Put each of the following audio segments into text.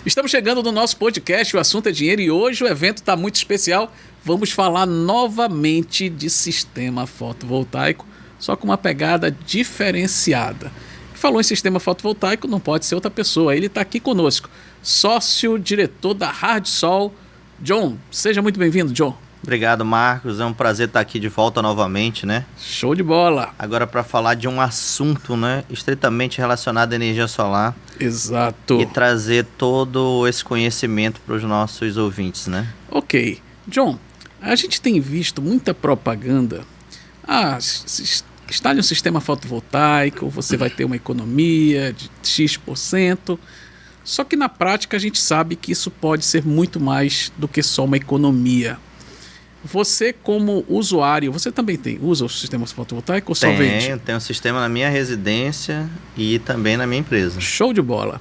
Estamos chegando no nosso podcast, o assunto é dinheiro, e hoje o evento está muito especial. Vamos falar novamente de sistema fotovoltaico, só com uma pegada diferenciada. Falou em sistema fotovoltaico, não pode ser outra pessoa, ele está aqui conosco. Sócio-diretor da Hardsol, John. Seja muito bem-vindo, John. Obrigado, Marcos. É um prazer estar aqui de volta novamente, né? Show de bola. Agora para falar de um assunto, né, estritamente relacionado à energia solar. Exato. E trazer todo esse conhecimento para os nossos ouvintes, né? Ok. John, a gente tem visto muita propaganda. Instale um sistema fotovoltaico, você vai ter uma economia de X%. Só que na prática a gente sabe que isso pode ser muito mais do que só uma economia. Você, como usuário, você também usa o sistema fotovoltaico ou só vende? Tenho um sistema na minha residência e também na minha empresa. Show de bola.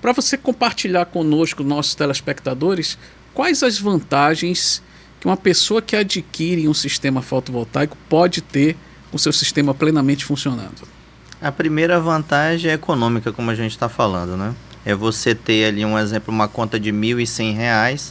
Para você compartilhar conosco, nossos telespectadores, quais as vantagens que uma pessoa que adquire um sistema fotovoltaico pode ter com o seu sistema plenamente funcionando? A primeira vantagem é econômica, como a gente está falando, né? É você ter ali, um exemplo, uma conta de R$ 1.100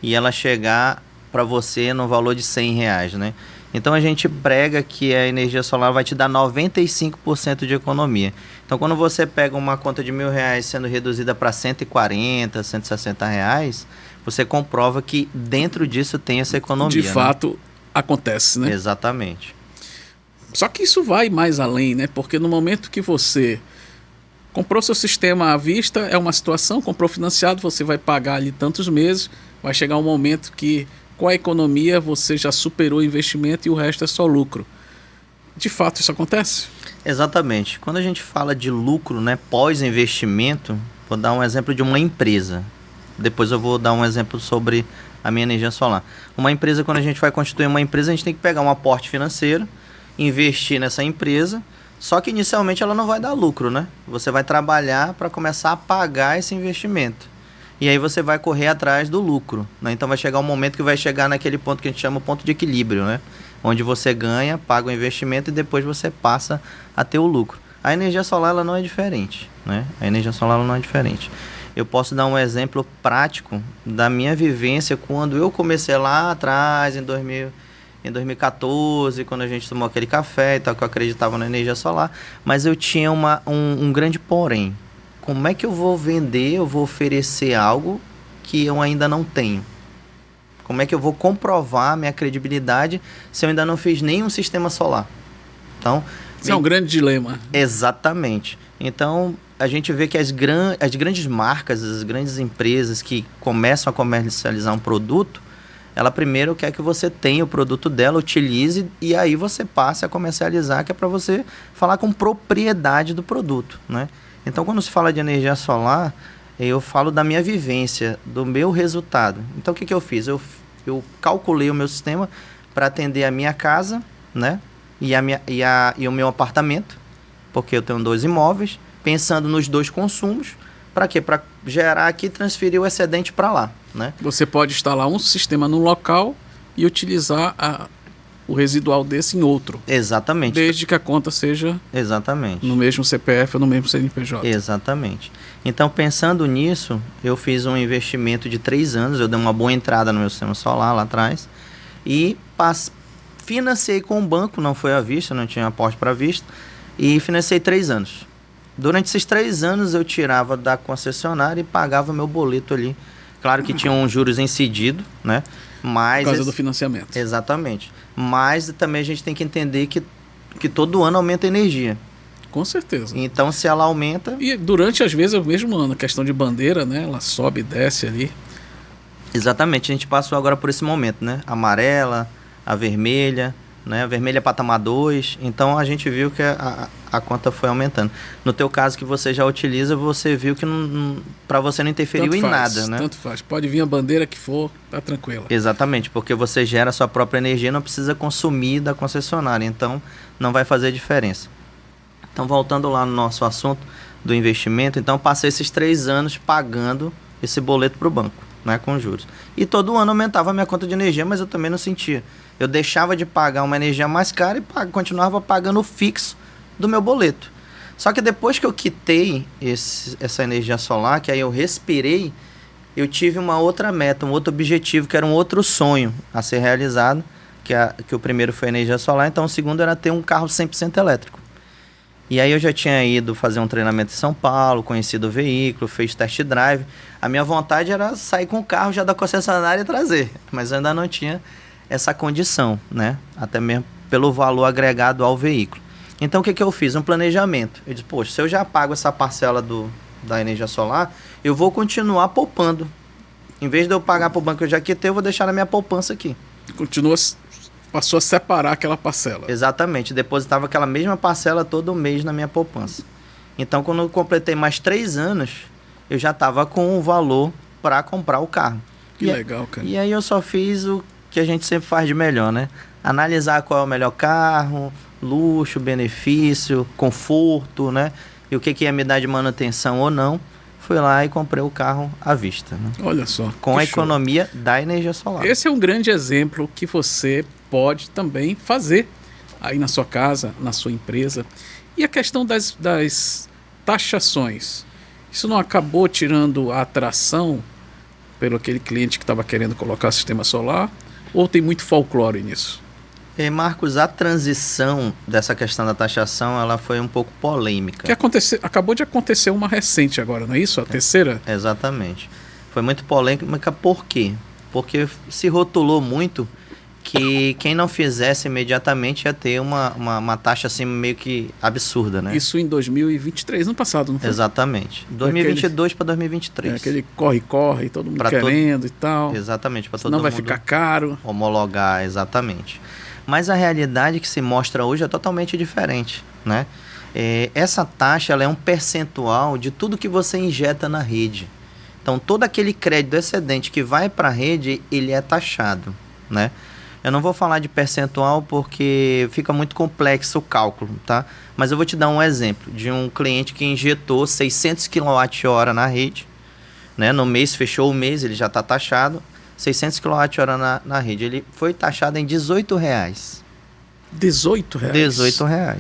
e ela chegar para você no valor de R$100, né? Então a gente prega que a energia solar vai te dar 95% de economia. Então quando você pega uma conta de R$1.000 sendo reduzida para R$140, R$160, você comprova que dentro disso tem essa economia. De fato, acontece, né? Exatamente. Só que isso vai mais além, né? Porque no momento que você comprou seu sistema à vista, é uma situação, comprou financiado, você vai pagar ali tantos meses, vai chegar um momento que com a economia você já superou o investimento e o resto é só lucro. De fato isso acontece? Exatamente. Quando a gente fala de lucro, né, pós-investimento, vou dar um exemplo de uma empresa. Depois eu vou dar um exemplo sobre a minha energia solar. Uma empresa, quando a gente vai constituir uma empresa, a gente tem que pegar um aporte financeiro, investir nessa empresa, só que inicialmente ela não vai dar lucro, né? Você vai trabalhar para começar a pagar esse investimento. E aí você vai correr atrás do lucro, né? Então vai chegar um momento que vai chegar naquele ponto que a gente chama o ponto de equilíbrio, né? Onde você ganha, paga o investimento e depois você passa a ter o lucro. A energia solar ela não é diferente, né? A energia solar ela não é diferente. Eu posso dar um exemplo prático da minha vivência quando eu comecei lá atrás, em 2014, quando a gente tomou aquele café e tal, que eu acreditava na energia solar, mas eu tinha um grande porém. Como é que eu vou vender, eu vou oferecer algo que eu ainda não tenho? Como é que eu vou comprovar minha credibilidade se eu ainda não fiz nenhum sistema solar? Então, isso é um grande dilema. Exatamente. Então, a gente vê que as grandes marcas, as grandes empresas que começam a comercializar um produto, ela primeiro quer que você tenha o produto dela, utilize e aí você passe a comercializar, que é para você falar com propriedade do produto, né? Então, quando se fala de energia solar, eu falo da minha vivência, do meu resultado. Então, o que eu fiz? Eu calculei o meu sistema para atender a minha casa, né? E o meu apartamento, porque eu tenho 2 imóveis, pensando nos 2 consumos. Para quê? Para gerar aqui e transferir o excedente para lá, né? Você pode instalar um sistema no local e utilizar o residual desse em outro. Exatamente. Desde que a conta seja no mesmo CPF ou no mesmo CNPJ. Exatamente. Então, pensando nisso, eu fiz um investimento de 3 anos, eu dei uma boa entrada no meu sistema solar lá atrás e financei com o banco, não foi à vista, não tinha aporte para vista, e financei 3 anos. Durante esses 3 anos eu tirava da concessionária e pagava meu boleto ali. Claro que tinha um juros incidido, né? Mas por causa do financiamento. Exatamente. Mas também a gente tem que entender que todo ano aumenta a energia. Com certeza. Então, se ela aumenta... E durante, às vezes, o mesmo ano, a questão de bandeira, né? Ela sobe e desce ali. Exatamente. A gente passou agora por esse momento, né? A amarela, a vermelha, né? A vermelha é patamar 2. Então, a gente viu que a conta foi aumentando. No teu caso, que você já utiliza, você viu que para você não interferiu em nada, né? Tanto faz. Pode vir a bandeira que for, tá tranquila. Exatamente, porque você gera a sua própria energia, não precisa consumir da concessionária. Então, não vai fazer diferença. Então, voltando lá no nosso assunto do investimento, então, passei esses 3 anos pagando esse boleto para o banco, né, com juros. E todo ano aumentava a minha conta de energia, mas eu também não sentia. Eu deixava de pagar uma energia mais cara e continuava pagando o fixo do meu boleto. Só que depois que eu quitei essa energia solar, que aí eu respirei, eu tive uma outra meta, um outro objetivo, que era um outro sonho a ser realizado, que o primeiro foi energia solar, então o segundo era ter um carro 100% elétrico. E aí eu já tinha ido fazer um treinamento em São Paulo, conhecido o veículo, fez test drive. A minha vontade era sair com o carro já da concessionária e trazer, mas eu ainda não tinha essa condição, né? Até mesmo pelo valor agregado ao veículo. Então o que eu fiz? Um planejamento. Eu disse, poxa, se eu já pago essa parcela da energia solar, eu vou continuar poupando. Em vez de eu pagar para o banco que eu já quitei, eu vou deixar na minha poupança aqui. Passou a separar aquela parcela. Exatamente, depositava aquela mesma parcela todo mês na minha poupança. Então, quando eu completei mais 3 anos, eu já estava com o valor para comprar o carro. Que legal, cara. E aí eu só fiz o que a gente sempre faz de melhor, né? Analisar qual é o melhor carro, luxo, benefício, conforto, né? E o que ia me dar de manutenção ou não. Fui lá e comprei o carro à vista, né? Olha só. Com a economia da energia solar. Esse é um grande exemplo que você pode também fazer aí na sua casa, na sua empresa. E a questão das taxações. Isso não acabou tirando a atração pelo aquele cliente que estava querendo colocar sistema solar? Ou tem muito folclore nisso? Marcos, a transição dessa questão da taxação, ela foi um pouco polêmica. Acabou de acontecer uma recente agora, não é isso? A terceira? Exatamente. Foi muito polêmica, por quê? Porque se rotulou muito que quem não fizesse imediatamente ia ter uma taxa assim meio que absurda, né? Isso em 2023, no passado, não foi? Exatamente. 2022 para 2023. Aquele corre-corre, todo mundo querendo e tal. Exatamente. Para todo não mundo vai ficar caro. Homologar, exatamente. Mas a realidade que se mostra hoje é totalmente diferente, né? Essa taxa ela é um percentual de tudo que você injeta na rede. Então, todo aquele crédito excedente que vai para a rede, ele é taxado, né? Eu não vou falar de percentual porque fica muito complexo o cálculo, tá? Mas eu vou te dar um exemplo de um cliente que injetou 600 kWh na rede, né? No mês, fechou o mês, ele já está taxado. 600 kWh na rede. Ele foi taxado em R$18. R$18? R$18.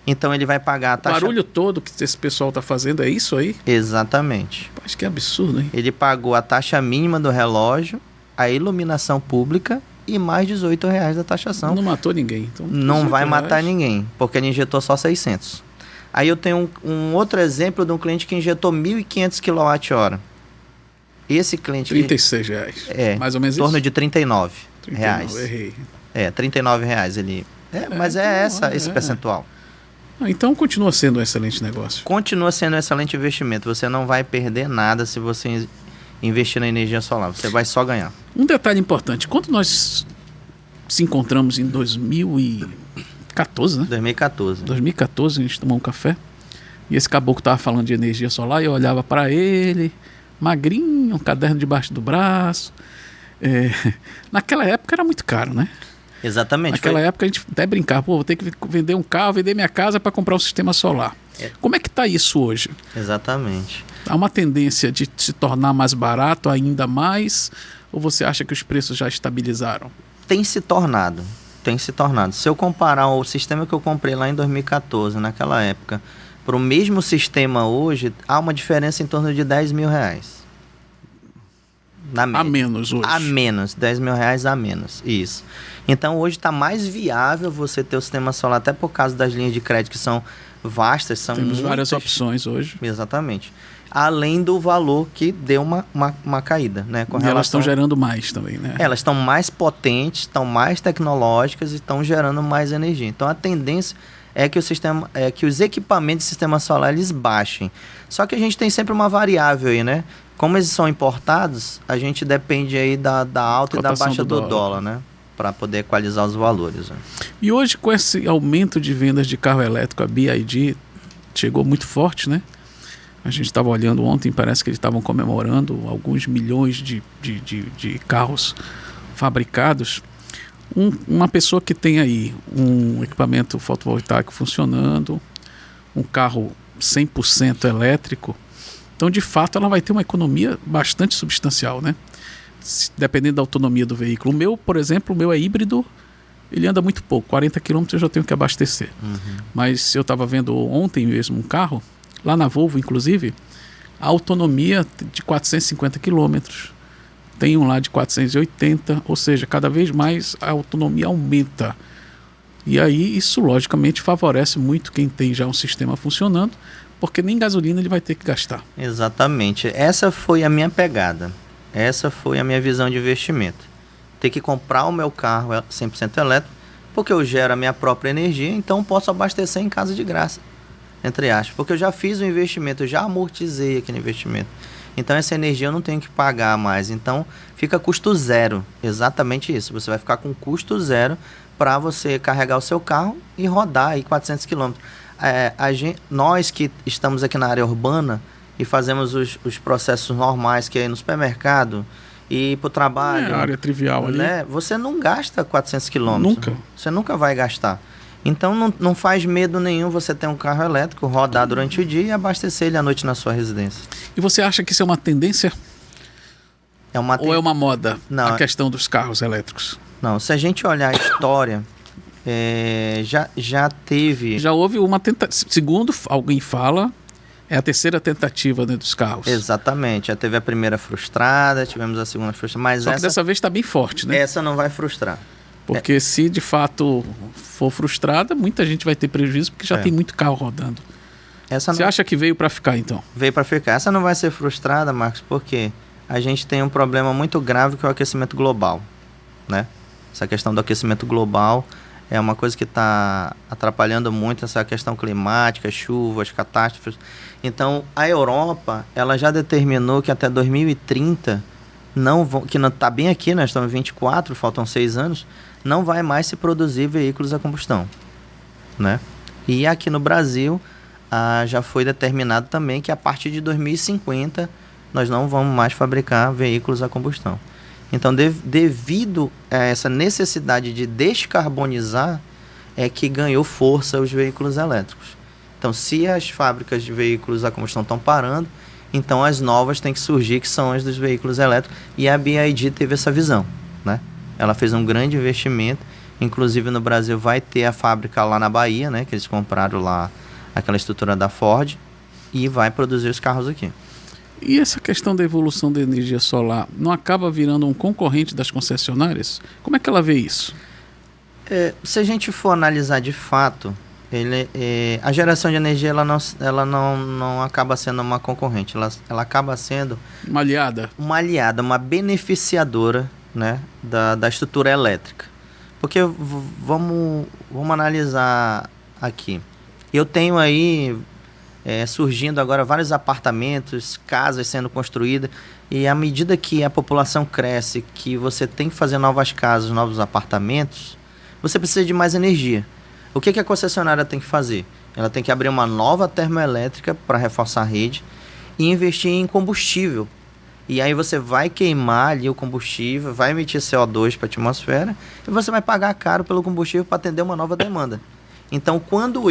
Então ele vai pagar a taxa... O barulho todo que esse pessoal está fazendo é isso aí? Exatamente. Acho que é absurdo, hein? Ele pagou a taxa mínima do relógio, a iluminação pública e mais R$18 da taxação. Não matou ninguém. Então, não vai matar ninguém, porque ele injetou só 600. Aí eu tenho um outro exemplo de um cliente que injetou 1.500 kWh. Esse cliente... R$36. Mais ou menos em torno isso? de R$39. Errei. R$39 ele... mas então, esse percentual. Então continua sendo um excelente negócio. Continua sendo um excelente investimento. Você não vai perder nada se você investir na energia solar. Você vai só ganhar. Um detalhe importante. Quando nós se encontramos em 2014, né? 2014. 2014, a gente tomou um café. E esse caboclo estava falando de energia solar e eu olhava para ele... magrinho, um caderno debaixo do braço. Naquela época era muito caro, né? Exatamente. Naquela época a gente até brincava, vou ter que vender um carro, vender minha casa para comprar um sistema solar. Como é que está isso hoje? Exatamente. Há uma tendência de se tornar mais barato ainda mais? Ou você acha que os preços já estabilizaram? Tem se tornado. Se eu comparar o sistema que eu comprei lá em 2014, naquela época, para o mesmo sistema hoje, há uma diferença em torno de R$10.000. A menos hoje. A menos, R$10.000 a menos, isso. Então hoje está mais viável você ter o sistema solar, até por causa das linhas de crédito que são vastas. Temos várias opções hoje. Exatamente. Além do valor que deu uma caída, né? E elas estão gerando mais também, né? Elas estão mais potentes, estão mais tecnológicas e estão gerando mais energia. Então a tendência... que os equipamentos de sistema solar eles baixem. Só que a gente tem sempre uma variável aí, né? Como eles são importados, a gente depende aí da alta e da baixa do dólar, né? Para poder equalizar os valores. Né? E hoje, com esse aumento de vendas de carro elétrico, a BYD chegou muito forte, né? A gente estava olhando ontem, parece que eles estavam comemorando alguns milhões de carros fabricados. Uma pessoa que tem aí um equipamento fotovoltaico funcionando, um carro 100% elétrico, então de fato ela vai ter uma economia bastante substancial, né? Dependendo da autonomia do veículo. O meu, por exemplo, é híbrido, ele anda muito pouco, 40 km eu já tenho que abastecer. Mas eu estava vendo ontem mesmo um carro, lá na Volvo inclusive, a autonomia de 450 quilômetros. Tem um lá de 480, ou seja, cada vez mais a autonomia aumenta. E aí isso logicamente favorece muito quem tem já um sistema funcionando, porque nem gasolina ele vai ter que gastar. Exatamente. Essa foi a minha pegada. Essa foi a minha visão de investimento. Ter que comprar o meu carro 100% elétrico, porque eu gero a minha própria energia, então posso abastecer em casa de graça, entre aspas. Porque eu já fiz o investimento, eu já amortizei aquele investimento. Então essa energia eu não tenho que pagar mais. Então fica custo zero. Exatamente isso. Você vai ficar com custo zero para você carregar o seu carro e rodar aí 400 km. Nós que estamos aqui na área urbana e fazemos os processos normais, que é ir no supermercado e ir para o trabalho. É a área trivial ali. Né? Você não gasta 400 km. Nunca. Você nunca vai gastar. Então não faz medo nenhum você ter um carro elétrico, rodar durante o dia e abastecer ele à noite na sua residência. E você acha que isso é uma tendência? Ou é uma moda, não, a questão dos carros elétricos? Não, se a gente olhar a história, já teve... Já houve uma tentativa, segundo alguém fala, é a terceira tentativa, né, dos carros. Exatamente, já teve a primeira frustrada, tivemos a segunda frustrada, mas Só que dessa vez está bem forte, né? Essa não vai frustrar. Porque se de fato for frustrada, muita gente vai ter prejuízo, porque já tem muito carro rodando. Você acha que veio para ficar, então? Veio para ficar. Essa não vai ser frustrada, Marcos, porque a gente tem um problema muito grave que é o aquecimento global, né? Essa questão do aquecimento global é uma coisa que está atrapalhando muito essa questão climática, chuvas, catástrofes. Então, a Europa, ela já determinou que até 2030, que não está bem aqui, nós estamos em 24, faltam 6 anos, não vai mais se produzir veículos a combustão, né? E aqui no Brasil, já foi determinado também que a partir de 2050 nós não vamos mais fabricar veículos a combustão. Então, devido a essa necessidade de descarbonizar, é que ganhou força os veículos elétricos. Então, se as fábricas de veículos a combustão estão parando, então as novas têm que surgir, que são as dos veículos elétricos, e a BYD teve essa visão, né? Ela fez um grande investimento, inclusive no Brasil vai ter a fábrica lá na Bahia, né? Que eles compraram lá aquela estrutura da Ford, e vai produzir os carros aqui. E essa questão da evolução da energia solar não acaba virando um concorrente das concessionárias? Como é que ela vê isso? Se a gente for analisar de fato, a geração de energia ela não acaba sendo uma concorrente, ela acaba sendo uma aliada, uma beneficiadora, né, da estrutura elétrica. Porque vamos analisar aqui. Eu tenho aí surgindo agora vários apartamentos, casas sendo construídas, e à medida que a população cresce, que você tem que fazer novas casas, novos apartamentos, você precisa de mais energia. O que a concessionária tem que fazer? Ela tem que abrir uma nova termoelétrica para reforçar a rede e investir em combustível. E aí você vai queimar ali o combustível, vai emitir CO2 para a atmosfera e você vai pagar caro pelo combustível para atender uma nova demanda. Então, quando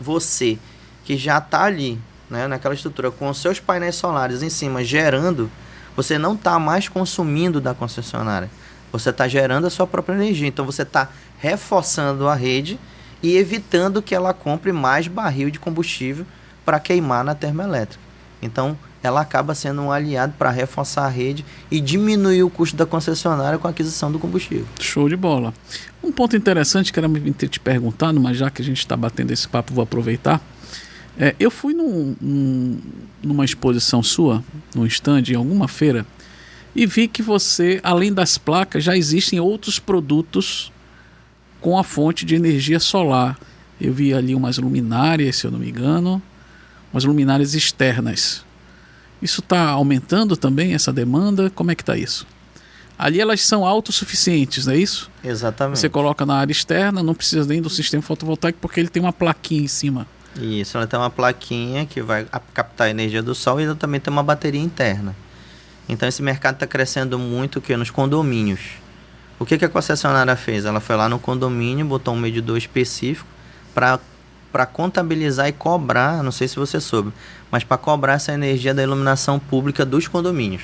você que já está ali, né, naquela estrutura, com os seus painéis solares em cima gerando, você não está mais consumindo da concessionária. Você está gerando a sua própria energia. Então, você está reforçando a rede e evitando que ela compre mais barril de combustível para queimar na termoelétrica. Então, ela acaba sendo um aliado para reforçar a rede e diminuir o custo da concessionária com a aquisição do combustível. Show de bola. Um ponto interessante que era ter te perguntado, mas já que a gente está batendo esse papo, vou aproveitar. Eu fui numa exposição sua, num stand, em alguma feira, e vi que você, além das placas, já existem outros produtos com a fonte de energia solar. Eu vi ali umas luminárias, se eu não me engano, umas luminárias externas. Isso está aumentando também, essa demanda? Como é que está isso? Ali elas são autossuficientes, não é isso? Exatamente. Você coloca na área externa, não precisa nem do sistema fotovoltaico, porque ele tem uma plaquinha em cima. Isso, ela tem uma plaquinha que vai captar a energia do sol e ela também tem uma bateria interna. Então esse mercado está crescendo muito nos condomínios. O que a concessionária fez? Ela foi lá no condomínio, botou um medidor específico para contabilizar e cobrar, não sei se você soube, mas para cobrar essa energia da iluminação pública dos condomínios.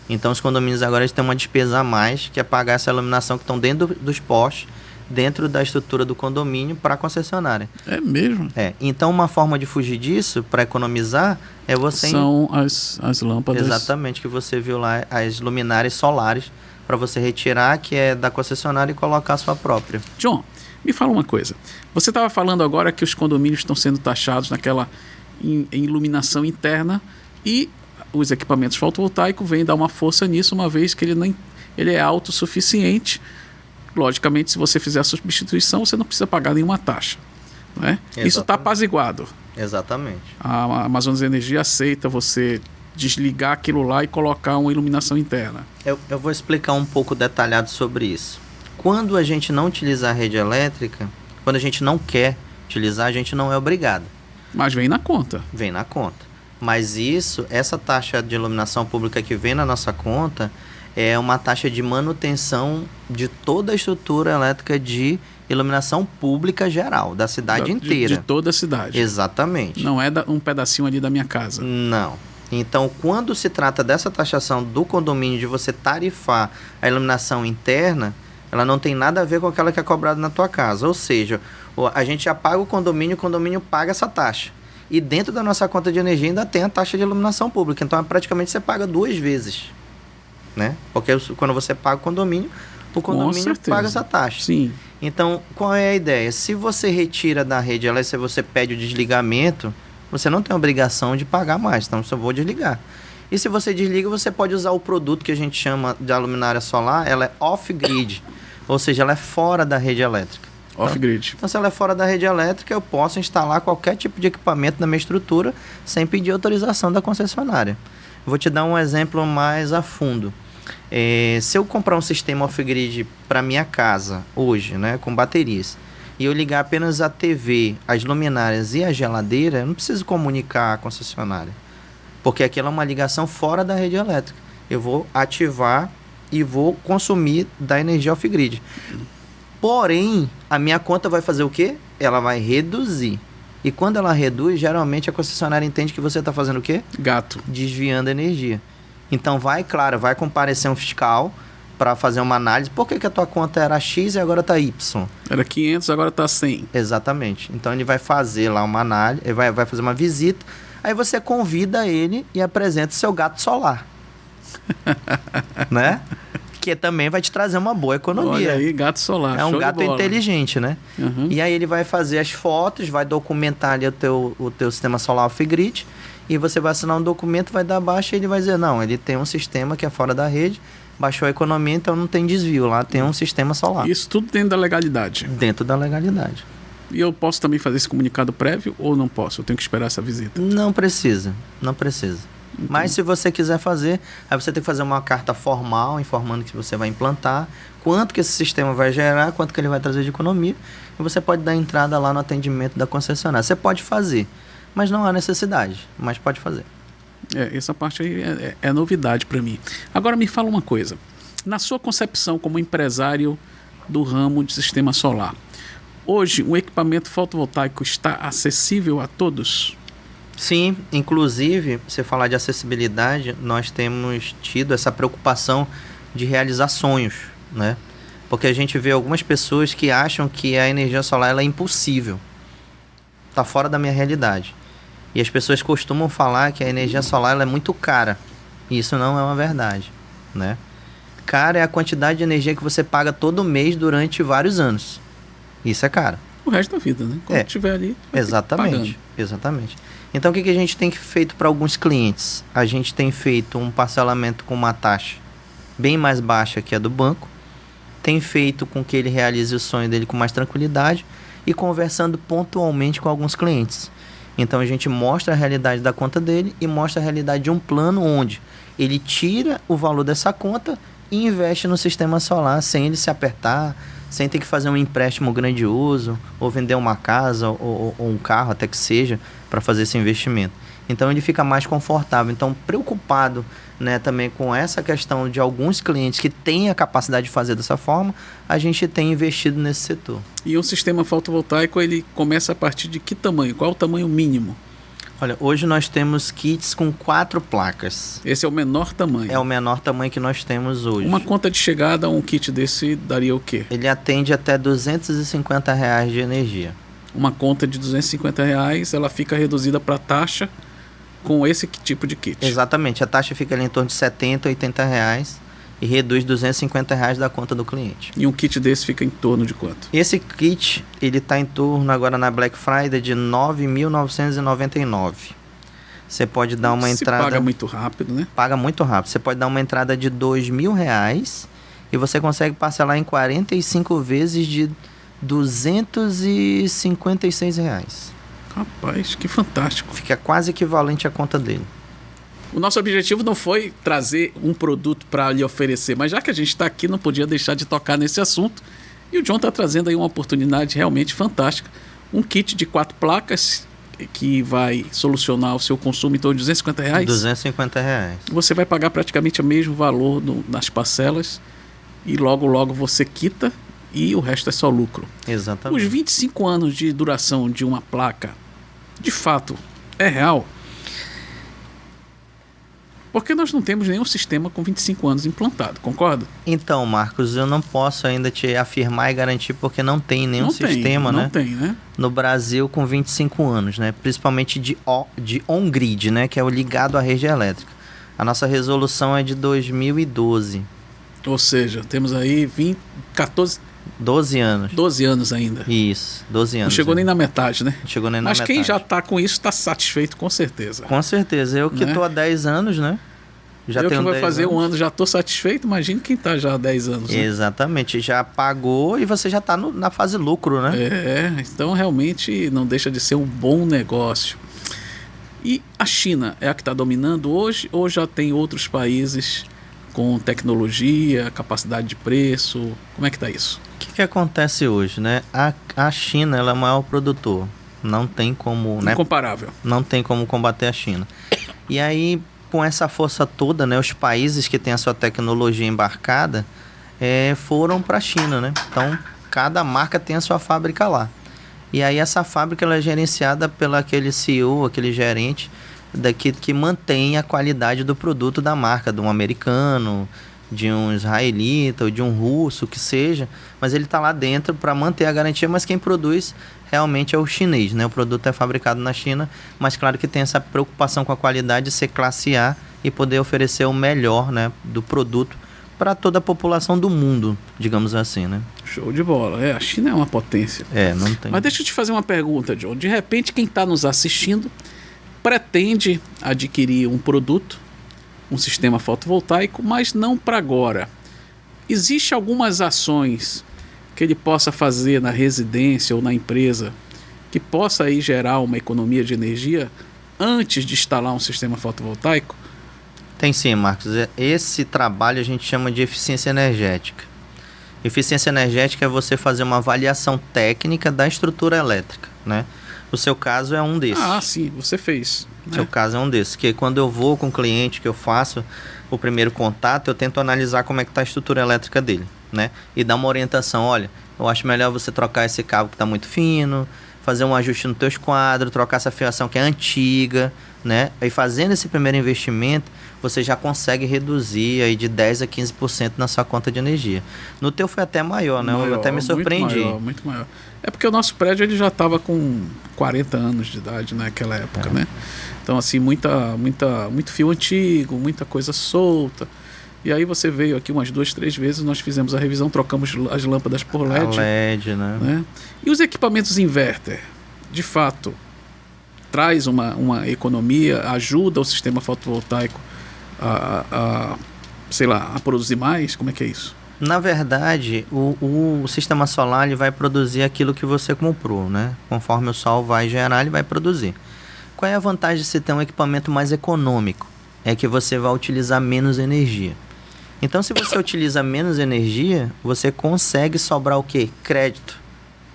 Então os condomínios agora têm uma despesa a mais, que é pagar essa iluminação que estão dentro dos postes, dentro da estrutura do condomínio para a concessionária. É mesmo? Então, uma forma de fugir disso, para economizar, é você... São as lâmpadas. Exatamente, que você viu lá, as luminárias solares, para você retirar, que é da concessionária, e colocar a sua própria. John, me fala uma coisa. Você estava falando agora que os condomínios estão sendo taxados naquela iluminação interna e os equipamentos fotovoltaicos vêm dar uma força nisso, uma vez que ele é autossuficiente. Logicamente, se você fizer a substituição, você não precisa pagar nenhuma taxa. Né? Isso está apaziguado. Exatamente. A Amazonas Energia aceita você desligar aquilo lá e colocar uma iluminação interna. Eu vou explicar um pouco detalhado sobre isso. Quando a gente não utiliza a rede elétrica, quando a gente não quer utilizar, a gente não é obrigado. Mas vem na conta. Vem na conta. Mas essa taxa de iluminação pública que vem na nossa conta é uma taxa de manutenção de toda a estrutura elétrica de iluminação pública geral, da cidade inteira. De toda a cidade. Exatamente. Não é um pedacinho ali da minha casa. Não. Então, quando se trata dessa taxação do condomínio, de você tarifar a iluminação interna, ela não tem nada a ver com aquela que é cobrada na tua casa. Ou seja, a gente já paga o condomínio paga essa taxa. E dentro da nossa conta de energia ainda tem a taxa de iluminação pública. Então, praticamente você paga 2 vezes. Né? Porque quando você paga o condomínio paga essa taxa. Sim. Então, qual é a ideia? Se você retira da rede elétrica, se você pede o desligamento, você não tem obrigação de pagar mais, então eu só vou desligar. E se você desliga, você pode usar o produto que a gente chama de luminária solar, ela é off-grid, ou seja, ela é fora da rede elétrica. Off-grid. Então, se ela é fora da rede elétrica, eu posso instalar qualquer tipo de equipamento na minha estrutura sem pedir autorização da concessionária. Vou te dar um exemplo mais a fundo. Se eu comprar um sistema off-grid para minha casa hoje, né, com baterias, e eu ligar apenas a TV, as luminárias e a geladeira, eu não preciso comunicar a concessionária, porque aquilo é uma ligação fora da rede elétrica. Eu vou ativar e vou consumir da energia off-grid. Porém, a minha conta vai fazer o quê? Ela vai reduzir. E quando ela reduz, geralmente a concessionária entende que você está fazendo o quê? Gato. Desviando vai comparecer um fiscal para fazer uma análise. Por que a tua conta era X e agora está Y? Era 500, agora está 100. Exatamente. Então ele vai fazer lá uma análise, ele vai fazer uma visita, aí você convida ele e apresenta o seu gato solar. Né? Que também vai te trazer uma boa economia. Olha aí, gato solar. É um gato inteligente, né? Uhum. E aí ele vai fazer as fotos, vai documentar ali o teu sistema solar off-grid, e você vai assinar um documento, vai dar baixa e ele vai dizer, não, ele tem um sistema que é fora da rede, baixou a economia, então não tem desvio lá, tem um sistema solar. Isso tudo dentro da legalidade. Dentro da legalidade. E eu posso também fazer esse comunicado prévio ou não posso? Eu tenho que esperar essa visita? Não precisa. Mas se você quiser fazer, aí você tem que fazer uma carta formal informando que você vai implantar, quanto que esse sistema vai gerar, quanto que ele vai trazer de economia, e você pode dar entrada lá no atendimento da concessionária. Você pode fazer, mas não há necessidade, mas pode fazer. Essa parte aí é novidade para mim. Agora me fala uma coisa. Na sua concepção como empresário do ramo de sistema solar, hoje o equipamento fotovoltaico está acessível a todos? Sim, inclusive, você falar de acessibilidade, nós temos tido essa preocupação de realizar sonhos, né? Porque a gente vê algumas pessoas que acham que a energia solar ela é impossível. Está fora da minha realidade. E as pessoas costumam falar que a energia solar ela é muito cara. E isso não é uma verdade, né? Cara é a quantidade de energia que você paga todo mês durante vários anos. Isso é caro. O resto da vida, né? Quando estiver ali, exatamente. Então, o que a gente tem feito para alguns clientes? A gente tem feito um parcelamento com uma taxa bem mais baixa que a do banco, tem feito com que ele realize o sonho dele com mais tranquilidade e conversando pontualmente com alguns clientes. Então, a gente mostra a realidade da conta dele e mostra a realidade de um plano onde ele tira o valor dessa conta e investe no sistema solar sem ele se apertar, sem ter que fazer um empréstimo grandioso, ou vender uma casa, ou um carro, até que seja, para fazer esse investimento. Então, ele fica mais confortável. Então, preocupado, né, também com essa questão de alguns clientes que têm a capacidade de fazer dessa forma, a gente tem investido nesse setor. E um sistema fotovoltaico, ele começa a partir de que tamanho? Qual é o tamanho mínimo? Olha, hoje nós temos kits com 4 placas. Esse é o menor tamanho. É o menor tamanho que nós temos hoje. Uma conta de chegada, um kit desse daria o quê? Ele atende até R$250 de energia. Uma conta de R$250, ela fica reduzida para taxa com esse tipo de kit. Exatamente, a taxa fica ali em torno de R$70, R$80 e reduz R$250 da conta do cliente. E um kit desse fica em torno de quanto? Esse kit, ele está em torno agora na Black Friday de R$ 9.999. Você pode dar uma entrada... paga muito rápido, né? Paga muito rápido. Você pode dar uma entrada de R$2.000 e você consegue parcelar em 45 vezes de R$256. Rapaz, que fantástico. Fica quase equivalente à conta dele. O nosso objetivo não foi trazer um produto para lhe oferecer, mas já que a gente está aqui, não podia deixar de tocar nesse assunto. E o John está trazendo aí uma oportunidade realmente fantástica. Um kit de 4 placas que vai solucionar o seu consumo em torno de R$250. R$250. Você vai pagar praticamente o mesmo valor nas parcelas e logo, logo você quita e o resto é só lucro. Exatamente. Os 25 anos de duração de uma placa, de fato, é real? Porque nós não temos nenhum sistema com 25 anos implantado, concorda? Então, Marcos, eu não posso ainda te afirmar e garantir porque não tem nenhum sistema, né? Não tem, né? No Brasil com 25 anos, né? Principalmente de on-grid, né? Que é o ligado à rede elétrica. A nossa resolução é de 2012. Ou seja, temos aí 12 anos. 12 anos ainda. Isso, 12 anos. Não chegou nem na metade, né? Não chegou nem na metade. Mas quem já está com isso está satisfeito, com certeza. Com certeza. Eu que estou há 10 anos, né? Já eu que vai fazer um ano, já estou satisfeito. Imagine quem está já há 10 anos. Né? Exatamente. Já pagou e você já está na fase lucro, né? Então realmente não deixa de ser um bom negócio. E a China é a que está dominando hoje ou já tem outros países com tecnologia, capacidade de preço? Como é que está isso? O que acontece hoje, né? A China ela é o maior produtor. Não tem como... Incomparável. Né? Não tem como combater a China. E aí, com essa força toda, né? Os países que têm a sua tecnologia embarcada foram para a China, né? Então, cada marca tem a sua fábrica lá. E aí, essa fábrica ela é gerenciada pelo aquele CEO, aquele gerente que mantém a qualidade do produto da marca, de um americano, de um israelita ou de um russo, que seja, mas ele está lá dentro para manter a garantia, mas quem produz realmente é o chinês, né? O produto é fabricado na China, mas claro que tem essa preocupação com a qualidade de ser classe A e poder oferecer o melhor, né, do produto para toda a população do mundo, digamos assim, né? Show de bola. A China é uma potência. Não tem. Mas deixa eu te fazer uma pergunta, John. De repente, quem está nos assistindo pretende adquirir um produto, um sistema fotovoltaico, mas não para agora. Existem algumas ações que ele possa fazer na residência ou na empresa que possa aí gerar uma economia de energia antes de instalar um sistema fotovoltaico? Tem sim, Marcos. Esse trabalho a gente chama de eficiência energética. Eficiência energética é você fazer uma avaliação técnica da estrutura elétrica, né? O seu caso é um desses. Ah, sim, você fez. O seu caso é um desses. Que quando eu vou com o cliente, que eu faço o primeiro contato, eu tento analisar como é que está a estrutura elétrica dele, né? E dar uma orientação. Olha, eu acho melhor você trocar esse cabo que está muito fino, fazer um ajuste no teu esquadro, trocar essa fiação que é antiga, né? E fazendo esse primeiro investimento, você já consegue reduzir aí de 10% a 15% na sua conta de energia. No teu foi até maior, né? Eu até me surpreendi. Muito maior. É porque o nosso prédio ele já estava com 40 anos de idade naquela época, né? Então, assim, muito fio antigo, muita coisa solta. E aí você veio aqui umas 2, 3 vezes, nós fizemos a revisão, trocamos as lâmpadas por LED. A LED, né? E os equipamentos inverter, de fato, traz uma economia, ajuda o sistema fotovoltaico a produzir mais? Como é que é isso? Na verdade, o sistema solar ele vai produzir aquilo que você comprou, né? Conforme o sol vai gerar, ele vai produzir. Qual é a vantagem de você ter um equipamento mais econômico? É que você vai utilizar menos energia. Então, se você utiliza menos energia, você consegue sobrar o quê? Crédito,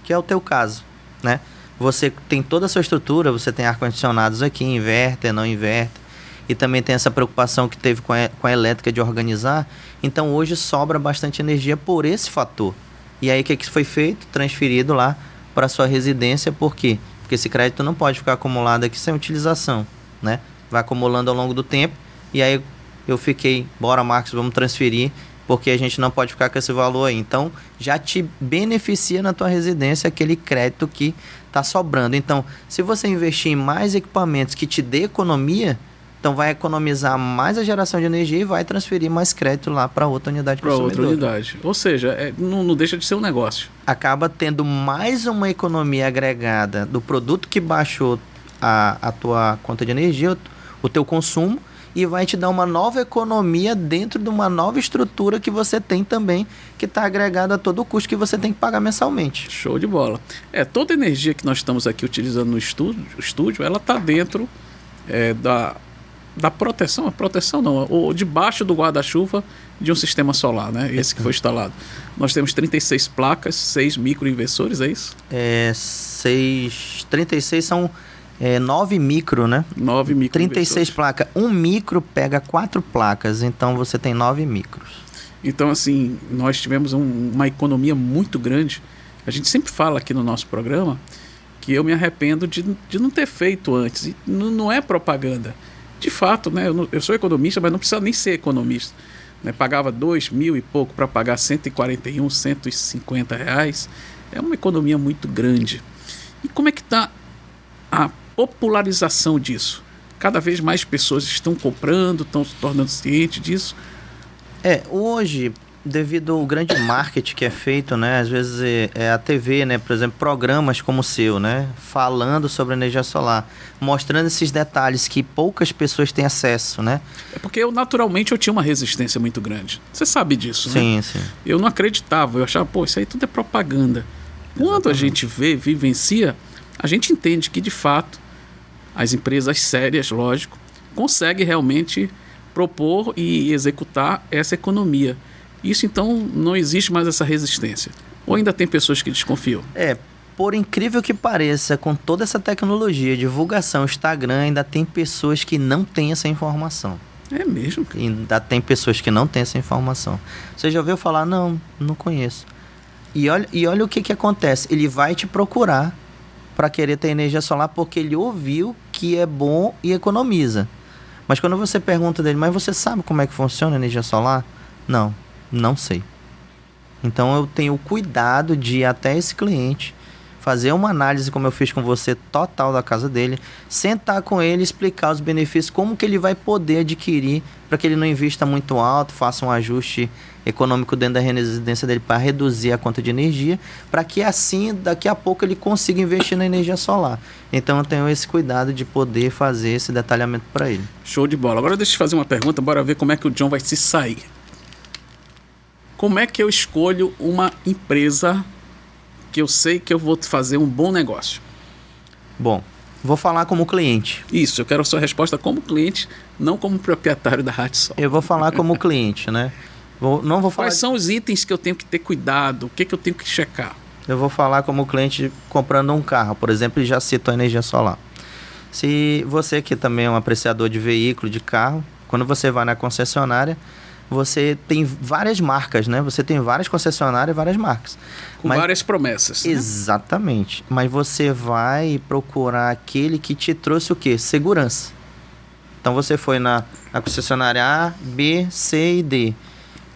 que é o teu caso, né? Você tem toda a sua estrutura, você tem ar-condicionados aqui, inverter, não inverter, e também tem essa preocupação que teve com a elétrica de organizar. Então, hoje sobra bastante energia por esse fator. E aí, o que foi feito? Transferido lá para sua residência, porque Porque esse crédito não pode ficar acumulado aqui sem utilização, né? Vai acumulando ao longo do tempo e aí eu fiquei, bora Marcos, vamos transferir, porque a gente não pode ficar com esse valor aí. Então, já te beneficia na tua residência aquele crédito que está sobrando. Então, se você investir em mais equipamentos que te dê economia, então vai economizar mais a geração de energia e vai transferir mais crédito lá para outra unidade consumidora. Para outra unidade. Ou seja, não deixa de ser um negócio. Acaba tendo mais uma economia agregada do produto que baixou a tua conta de energia, o teu consumo, e vai te dar uma nova economia dentro de uma nova estrutura que você tem também, que está agregada a todo o custo que você tem que pagar mensalmente. Show de bola. Toda a energia que nós estamos aqui utilizando no estúdio, ela está dentro da proteção, a proteção não, ou debaixo do guarda-chuva de um sistema solar, né? Esse que foi instalado. Nós temos 36 placas, 6 microinversores, é isso? 36 são 9 micro, né? 9 micro. 36 placas. Um micro pega 4 placas, então você tem 9 micros. Então, assim, nós tivemos uma economia muito grande. A gente sempre fala aqui no nosso programa que eu me arrependo de não ter feito antes. E não é propaganda. De fato, né? Eu sou economista, mas não precisa nem ser economista. Né? Pagava 2.000 e pouco para pagar 141, 150 reais. É uma economia muito grande. E como é que está a popularização disso? Cada vez mais pessoas estão comprando, estão se tornando cientes disso. Hoje, devido ao grande marketing que é feito, né, às vezes a TV, né, por exemplo, programas como o seu, né, falando sobre energia solar, mostrando esses detalhes que poucas pessoas têm acesso, né? Porque naturalmente eu tinha uma resistência muito grande. Você sabe disso, sim, né? Sim. Eu não acreditava, eu achava, isso aí tudo é propaganda. Quando a gente vivencia, a gente entende que, de fato, as empresas sérias, lógico, conseguem realmente propor e executar essa economia. Isso, então, não existe mais essa resistência. Ou ainda tem pessoas que desconfiam? Por incrível que pareça, com toda essa tecnologia, divulgação, Instagram, ainda tem pessoas que não têm essa informação. É mesmo? Ainda tem pessoas que não têm essa informação. Você já ouviu falar? Não conheço. E olha o que acontece. Ele vai te procurar para querer ter energia solar porque ele ouviu que é bom e economiza. Mas quando você pergunta dele, mas você sabe como é que funciona a energia solar? Não sei. Então eu tenho cuidado de ir até esse cliente, fazer uma análise, como eu fiz com você, total da casa dele, sentar com ele, explicar os benefícios, como que ele vai poder adquirir, para que ele não invista muito alto, faça um ajuste econômico dentro da residência dele para reduzir a conta de energia, para que assim, daqui a pouco, ele consiga investir na energia solar. Então eu tenho esse cuidado de poder fazer esse detalhamento para ele. Show de bola. Agora deixa eu te fazer uma pergunta, bora ver como é que o John vai se sair. Como é que eu escolho uma empresa que eu sei que eu vou fazer um bom negócio? Bom, vou falar como cliente. Isso, eu quero a sua resposta como cliente, não como proprietário da Rádio Sol. Eu vou falar como cliente, né? Não vou falar. Quais são os itens que eu tenho que ter cuidado? O que eu tenho que checar? Eu vou falar como cliente comprando um carro, por exemplo, e já cito a energia solar. Se você que também é um apreciador de veículo, de carro, quando você vai na concessionária, você tem várias marcas, né? Você tem várias concessionárias e várias marcas. Com várias promessas. Né? Exatamente. Mas você vai procurar aquele que te trouxe o quê? Segurança. Então você foi na concessionária A, B, C e D.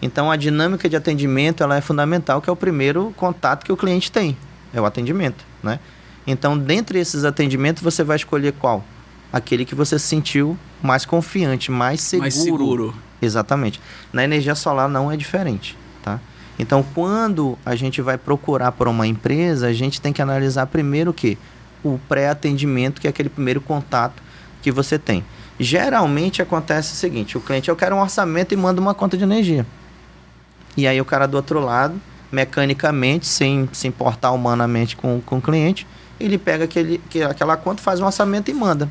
Então a dinâmica de atendimento ela é fundamental, que é o primeiro contato que o cliente tem. É o atendimento, né? Então, dentre esses atendimentos, você vai escolher qual? Aquele que você se sentiu mais confiante, mais seguro. Mais seguro. Exatamente. Na energia solar não é diferente, tá? Então, quando a gente vai procurar por uma empresa, a gente tem que analisar primeiro o quê? O pré-atendimento, que é aquele primeiro contato que você tem. Geralmente acontece o seguinte, o cliente, eu quero um orçamento e manda uma conta de energia. E aí o cara do outro lado, mecanicamente, sem se importar humanamente com o cliente, ele pega aquela conta, faz um orçamento e manda.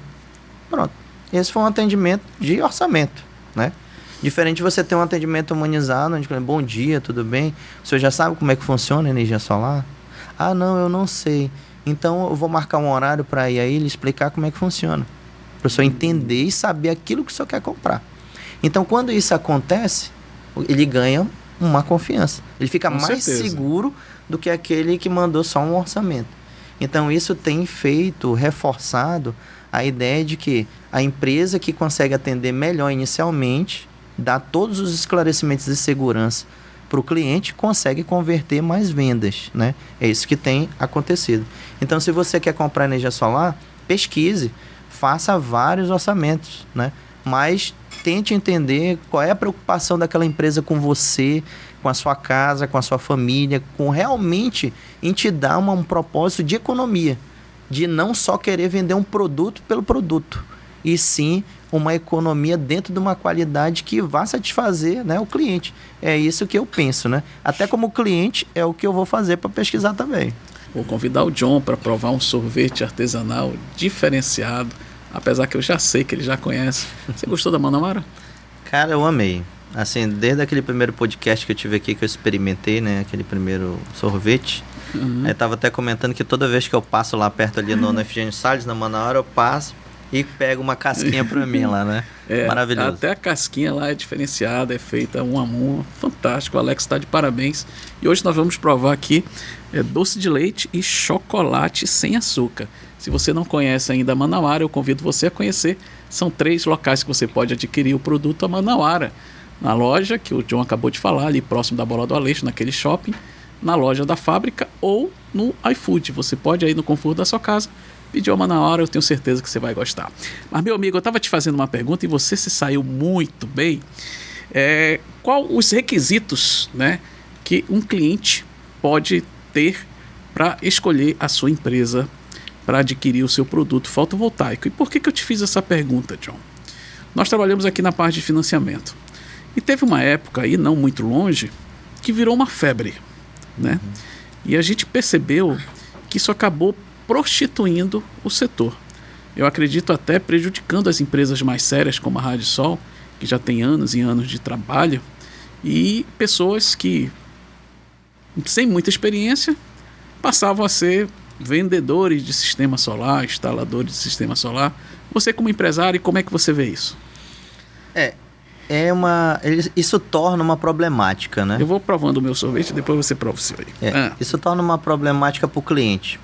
Pronto. Esse foi um atendimento de orçamento, né? Diferente de você ter um atendimento humanizado, onde bom dia, tudo bem? O senhor já sabe como é que funciona a energia solar? Ah, não, eu não sei. Então eu vou marcar um horário para ir aí e explicar como é que funciona. Para o senhor entender e saber aquilo que o senhor quer comprar. Então quando isso acontece, ele ganha uma confiança. Ele fica mais seguro do que aquele que mandou só um orçamento. Então, isso tem reforçado a ideia de que a empresa que consegue atender melhor inicialmente, dá todos os esclarecimentos de segurança para o cliente, consegue converter mais vendas, né? É isso que tem acontecido. Então, se você quer comprar energia solar, pesquise, faça vários orçamentos, né? Mas tente entender qual é a preocupação daquela empresa com você, com a sua casa, com a sua família, com realmente em te dar um propósito de economia, de não só querer vender um produto pelo produto, e sim uma economia dentro de uma qualidade que vá satisfazer, né, o cliente. É isso que eu penso, né? Até como cliente é o que eu vou fazer para pesquisar também. Vou convidar o John para provar um sorvete artesanal diferenciado, apesar que eu já sei que ele já conhece. Você gostou da Manauara? Cara, eu amei. Assim, desde aquele primeiro podcast que eu tive aqui, que eu experimentei, né, aquele primeiro sorvete, eu tava até comentando que toda vez que eu passo lá perto ali no Efigênio Salles, na Manauara, eu passo e pego uma casquinha pra mim lá, né? Maravilhoso. Até a casquinha lá é diferenciada, é feita um a um, fantástico. O Alex está de parabéns. E hoje nós vamos provar aqui doce de leite e chocolate sem açúcar. Se você não conhece ainda a Manauara, eu convido você a conhecer. São 3 locais que você pode adquirir o produto a Manauara. Na loja, que o John acabou de falar, ali próximo da Bola do Aleixo, naquele shopping, na loja da fábrica ou no iFood. Você pode ir no conforto da sua casa, pedir uma na hora, eu tenho certeza que você vai gostar. Mas, meu amigo, eu estava te fazendo uma pergunta e você se saiu muito bem. Qual os requisitos, né, que um cliente pode ter para escolher a sua empresa para adquirir o seu produto fotovoltaico? E por que eu te fiz essa pergunta, John? Nós trabalhamos aqui na parte de financiamento. E teve uma época aí, não muito longe, que virou uma febre, né? E a gente percebeu que isso acabou prostituindo o setor. Eu acredito até prejudicando as empresas mais sérias, como a Rádio Sol, que já tem anos e anos de trabalho, e pessoas que, sem muita experiência, passavam a ser vendedores de sistema solar, instaladores de sistema solar. Você, como empresário, como é que você vê isso? Isso torna uma problemática, né? Eu vou provando o meu sorvete, depois você prova o seu aí. Isso torna uma problemática para o cliente,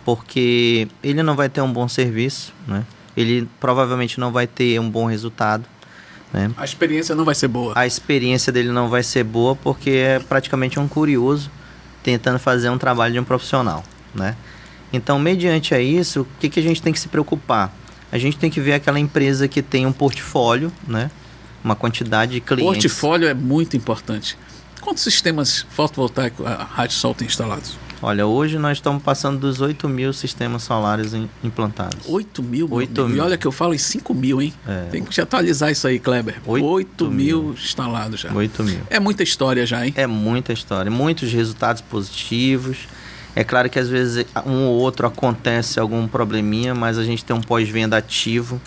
porque ele não vai ter um bom serviço, né? Ele provavelmente não vai ter um bom resultado, né? A experiência não vai ser boa. A experiência dele não vai ser boa porque é praticamente um curioso tentando fazer um trabalho de um profissional, né? Então, mediante a isso, o que a gente tem que se preocupar? A gente tem que ver aquela empresa que tem um portfólio, né? Uma quantidade de clientes. Portfólio é muito importante. Quantos sistemas fotovoltaicos a Rádio Sol tem instalados? Olha, hoje nós estamos passando dos 8.000 sistemas solares implantados. 8.000? 8.000. E olha que eu falo em 5.000, hein? Tem que te atualizar isso aí, Kleber. 8.000 instalados já. 8.000. É muita história já, hein? É muita história. Muitos resultados positivos. É claro que às vezes um ou outro acontece algum probleminha, mas a gente tem um pós-venda ativo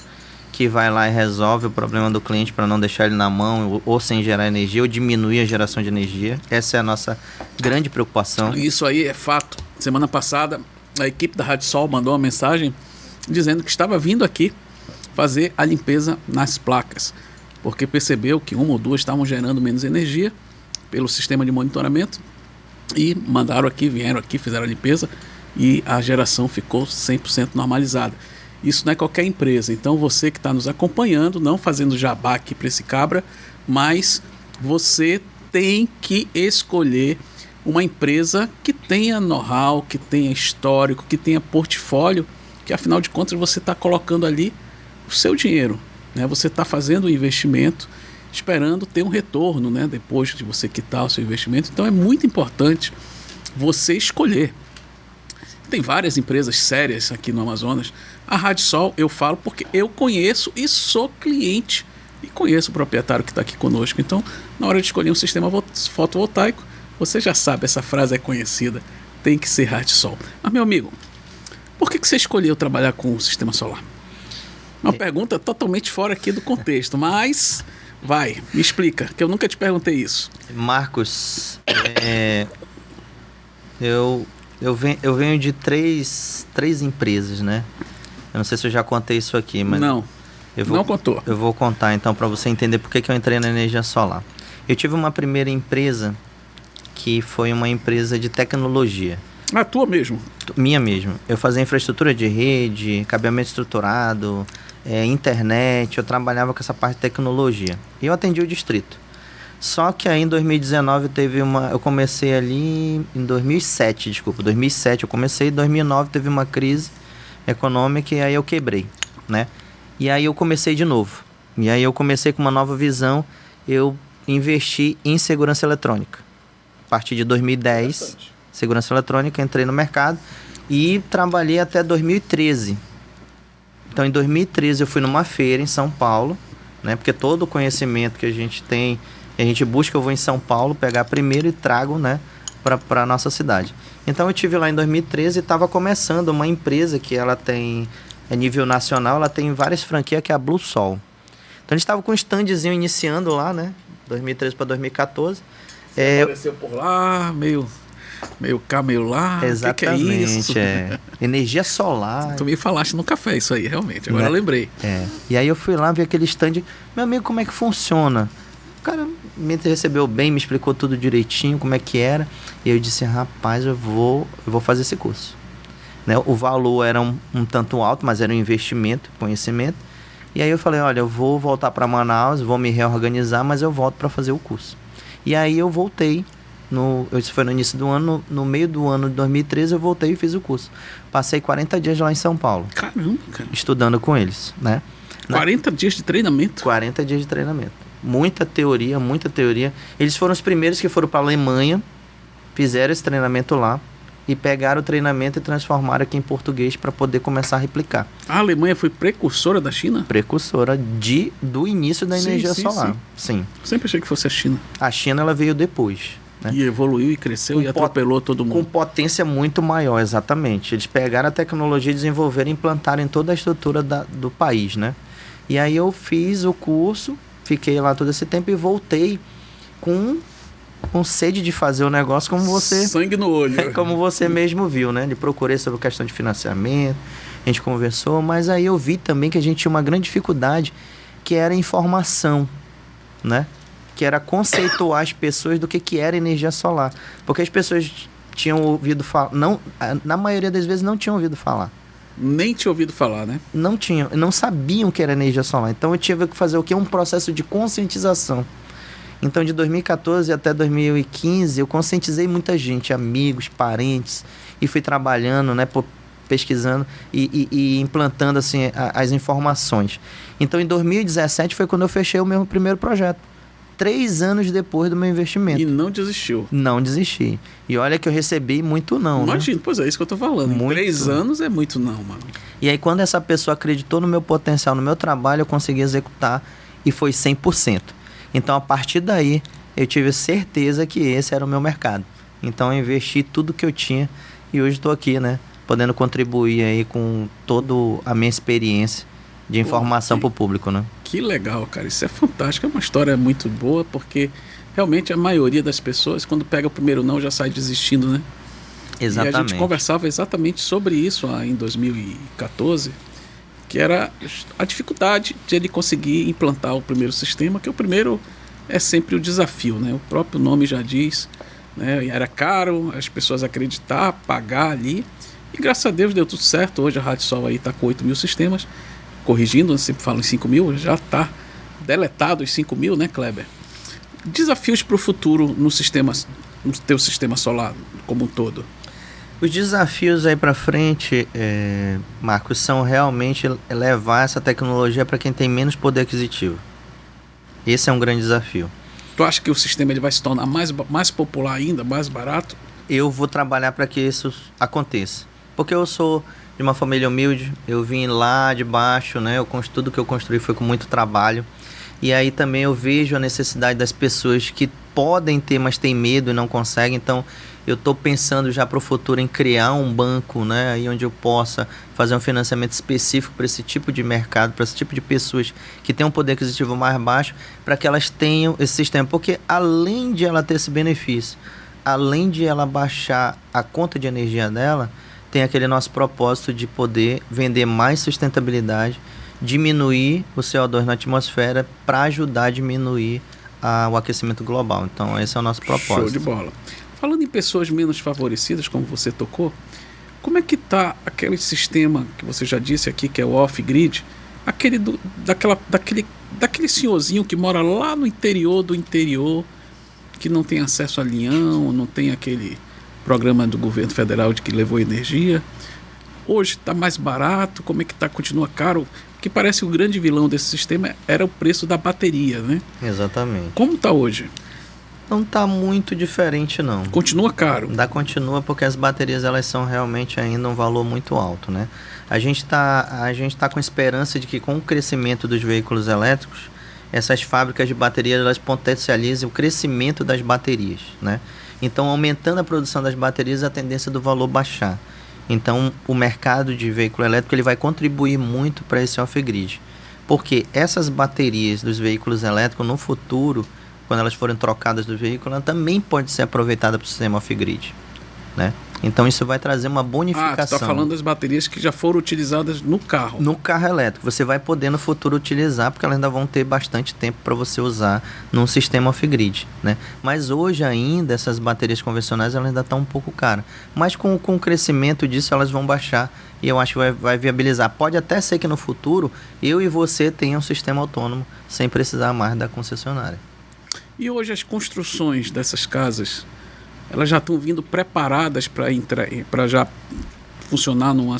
que vai lá e resolve o problema do cliente para não deixar ele na mão ou sem gerar energia ou diminuir a geração de energia. Essa é a nossa grande preocupação. Isso aí é fato. Semana passada, a equipe da Rádio Sol mandou uma mensagem dizendo que estava vindo aqui fazer a limpeza nas placas, porque percebeu que uma ou duas estavam gerando menos energia pelo sistema de monitoramento e mandaram aqui, vieram aqui, fizeram a limpeza e a geração ficou 100% normalizada. Isso não é qualquer empresa. Então você que está nos acompanhando, não fazendo jabá aqui para esse cabra, mas você tem que escolher uma empresa que tenha know-how, que tenha histórico, que tenha portfólio, que afinal de contas você está colocando ali o seu dinheiro, né? Você está fazendo um investimento esperando ter um retorno, né? Depois de você quitar o seu investimento. Então é muito importante você escolher. Tem várias empresas sérias aqui no Amazonas. A Rádio Sol eu falo porque eu conheço e sou cliente e conheço o proprietário que está aqui conosco. Então, na hora de escolher um sistema fotovoltaico, você já sabe, essa frase é conhecida, tem que ser Rádio Sol. Mas, meu amigo, por que você escolheu trabalhar com o sistema solar? Uma pergunta totalmente fora aqui do contexto, mas vai, me explica, que eu nunca te perguntei isso. Marcos, eu venho de três empresas, né? Eu não sei se eu já contei isso aqui, mas... Não contou. Eu vou contar, então, para você entender por que eu entrei na energia solar. Eu tive uma primeira empresa que foi uma empresa de tecnologia. A tua mesmo? Minha mesmo. Eu fazia infraestrutura de rede, cabeamento estruturado, internet, eu trabalhava com essa parte de tecnologia. E eu atendi o distrito. Só que aí em 2019 eu comecei ali em 2007 eu comecei, em 2009 teve uma crise econômica e aí eu quebrei, né? E aí eu comecei de novo. E aí eu comecei com uma nova visão, eu investi em segurança eletrônica. A partir de 2010, segurança eletrônica, entrei no mercado e trabalhei até 2013. Então, em 2013 eu fui numa feira em São Paulo, né? Porque todo o conhecimento que a gente tem, a gente busca, eu vou em São Paulo pegar primeiro e trago, né, para a nossa cidade. Então, eu estive lá em 2013 e estava começando uma empresa que ela tem, nível nacional, ela tem várias franquias, que é a Blue Sol. Então, a gente estava com um standzinho iniciando lá, né, 2013 para 2014. Apareceu por lá, meio cá, meio lá. Exatamente, que é isso? Energia solar. Tu me falaste no café isso aí, realmente. Agora eu lembrei. E aí eu fui lá, vi aquele stand. Meu amigo, como é que funciona? O cara me recebeu bem, me explicou tudo direitinho, como é que era. E eu disse, rapaz, eu vou fazer esse curso. Né? O valor era um tanto alto, mas era um investimento, conhecimento. E aí eu falei, olha, eu vou voltar para Manaus, vou me reorganizar, mas eu volto para fazer o curso. E aí eu voltei. Isso foi no início do ano, no meio do ano de 2013 eu voltei e fiz o curso. Passei 40 dias lá em São Paulo. Caramba, cara. Estudando com eles, né? 40 dias de treinamento? 40 dias de treinamento. Muita teoria, muita teoria. Eles foram os primeiros que foram para a Alemanha, fizeram esse treinamento lá e pegaram o treinamento e transformaram aqui em português para poder começar a replicar. A Alemanha foi precursora da China? Precursora do início da energia solar. Sim. Sempre achei que fosse a China. A China, ela veio depois. Né? E evoluiu e cresceu e atropelou todo mundo. Com potência muito maior, exatamente. Eles pegaram a tecnologia, desenvolveram e implantaram em toda a estrutura do país, né? E aí eu fiz o curso, fiquei lá todo esse tempo e voltei com sede de fazer o negócio, como você... Sangue no olho. Como você mesmo viu, né? Lhe procurei sobre a questão de financiamento, a gente conversou, mas aí eu vi também que a gente tinha uma grande dificuldade, que era informação, né? Que era conceituar as pessoas do que era energia solar. Porque as pessoas tinham ouvido falar... Na maioria das vezes não tinham ouvido falar. Nem tinha ouvido falar, né? Não tinham, não sabiam o que era energia solar. Então eu tive que fazer o quê? Um processo de conscientização. Então de 2014 até 2015 eu conscientizei muita gente, amigos, parentes, e fui trabalhando, né, pesquisando e implantando assim, as informações. Então em 2017 foi quando eu fechei o meu primeiro projeto. 3 anos depois do meu investimento. E não desistiu. Não desisti. E olha que eu recebi muito não, Imagina, né? Pois é isso que eu tô falando. Em 3 anos é muito não, mano. E aí quando essa pessoa acreditou no meu potencial, no meu trabalho, eu consegui executar e foi 100%. Então a partir daí eu tive certeza que esse era o meu mercado. Então eu investi tudo que eu tinha e hoje estou aqui, né? Podendo contribuir aí com toda a minha experiência de informação para o público, né? Que legal, cara. Isso é fantástico. É uma história muito boa, porque realmente a maioria das pessoas, quando pega o primeiro não, já sai desistindo, né? Exatamente. E a gente conversava exatamente sobre isso em 2014, que era a dificuldade de ele conseguir implantar o primeiro sistema, que o primeiro é sempre o desafio, né? O próprio nome já diz, né? Era caro, as pessoas acreditar, pagar ali. E graças a Deus deu tudo certo. Hoje a Rádio Sol aí está com 8 mil sistemas. Corrigindo, eu sempre falo em 5 mil, já está deletado os 5 mil, né, Kleber? Desafios para o futuro no teu sistema solar como um todo? Os desafios aí para frente, Marcos, são realmente levar essa tecnologia para quem tem menos poder aquisitivo. Esse é um grande desafio. Tu acha que o sistema ele vai se tornar mais popular ainda, mais barato? Eu vou trabalhar para que isso aconteça. Porque eu sou de uma família humilde, eu vim lá de baixo, né? Tudo que eu construí foi com muito trabalho. E aí também eu vejo a necessidade das pessoas que podem ter, mas têm medo e não conseguem. Então eu estou pensando já para o futuro em criar um banco, né? Aí onde eu possa fazer um financiamento específico para esse tipo de mercado, para esse tipo de pessoas que têm um poder aquisitivo mais baixo, para que elas tenham esse sistema. Porque além de ela ter esse benefício, além de ela baixar a conta de energia dela, tem aquele nosso propósito de poder vender mais sustentabilidade, diminuir o CO2 na atmosfera para ajudar a diminuir o aquecimento global. Então, esse é o nosso propósito. Show de bola. Falando em pessoas menos favorecidas, como você tocou, como é que está aquele sistema que você já disse aqui, que é o off-grid, daquele senhorzinho que mora lá no interior do interior, que não tem acesso a leão, não tem aquele programa do governo federal de que levou energia. Hoje está mais barato, como é que está? Continua caro? Que parece que o grande vilão desse sistema era o preço da bateria, né? Exatamente. Como está hoje? Não está muito diferente, não. Continua caro? Continua porque as baterias elas são realmente ainda um valor muito alto, né? A gente tá com esperança de que com o crescimento dos veículos elétricos, essas fábricas de baterias elas potencializem o crescimento das baterias, né? Então, aumentando a produção das baterias, a tendência do valor baixar. Então, o mercado de veículo elétrico ele vai contribuir muito para esse off-grid. Porque essas baterias dos veículos elétricos, no futuro, quando elas forem trocadas do veículo, ela também pode ser aproveitada para o sistema off-grid, né? Então, isso vai trazer uma bonificação. Ah, você está falando das baterias que já foram utilizadas no carro. No carro elétrico. Você vai poder, no futuro, utilizar, porque elas ainda vão ter bastante tempo para você usar num sistema off-grid, né? Mas hoje ainda, essas baterias convencionais, elas ainda estão um pouco caras. Mas com o crescimento disso, elas vão baixar e eu acho que vai viabilizar. Pode até ser que no futuro, eu e você tenham um sistema autônomo sem precisar mais da concessionária. E hoje as construções dessas casas, elas já estão vindo preparadas para já funcionar numa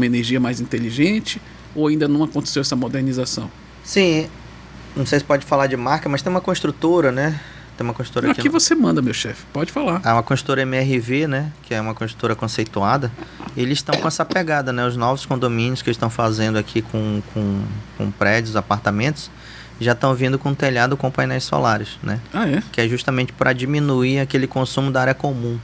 energia mais inteligente, ou ainda não aconteceu essa modernização? Sim, não sei se pode falar de marca, mas tem uma construtora, né? Tem uma construtora aqui você manda, meu chefe, pode falar. Uma construtora MRV, né? Que é uma construtora conceituada. Eles estão com essa pegada, né? Os novos condomínios que eles estão fazendo aqui com prédios, apartamentos, já estão vindo com telhado com painéis solares, né? Ah, é? Que é justamente para diminuir aquele consumo da área comum,